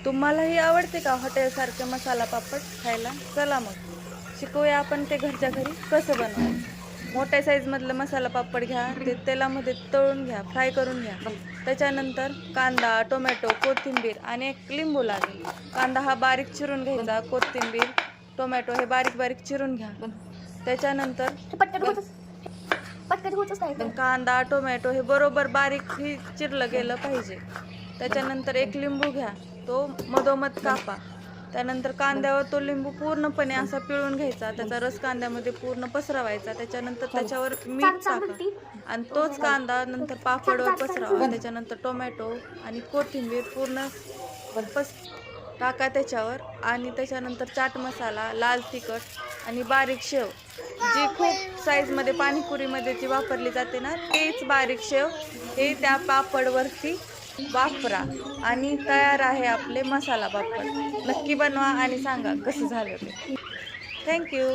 तुम्हालाही आवडते का हॉटेलसारखे मसाला पापड खायला? चला मग शिकूया आपण ते घरच्या घरी कसं बनवायचं. मोठ्या साईजमधलं मसाला पापड घ्या, ते तेलामध्ये तळून घ्या, फ्राय करून घ्या. त्याच्यानंतर कांदा, टोमॅटो, कोथिंबीर आणि एक लिंबू लागेल. कांदा हा बारीक चिरून घ्यायचा, कोथिंबीर, टोमॅटो हे बारीक बारीक चिरून घ्या. त्याच्यानंतर कांदा, टोमॅटो हे बरोबर बारीक ही चिरलं गेलं पाहिजे. त्याच्यानंतर एक लिंबू घ्या, तो मधोमध कापा. त्यानंतर कांद्यावर तो लिंबू पूर्णपणे असा पिळून घ्यायचा, त्याचा रस कांद्यामध्ये पूर्ण पसरवायचा. त्याच्यानंतर त्याच्यावर मीठ टाका आणि तोच कांदा नंतर पापडवर पसरावा. त्याच्यानंतर टोमॅटो आणि कोथिंबीर पूर्ण टाका त्याच्यावर आणि त्याच्यानंतर चाट मसाला, लाल तिखट आणि बारीक शेव, जी खूप साईजमध्ये पाणीपुरीमध्ये जी वापरली जाते ना, तेच बारीक शेव हे त्या पापडवरती वापरा आणि तयार आहे आपले मसाला पापड. नक्की बनवा आणि सांगा कसं झालं ते. थँक्यू.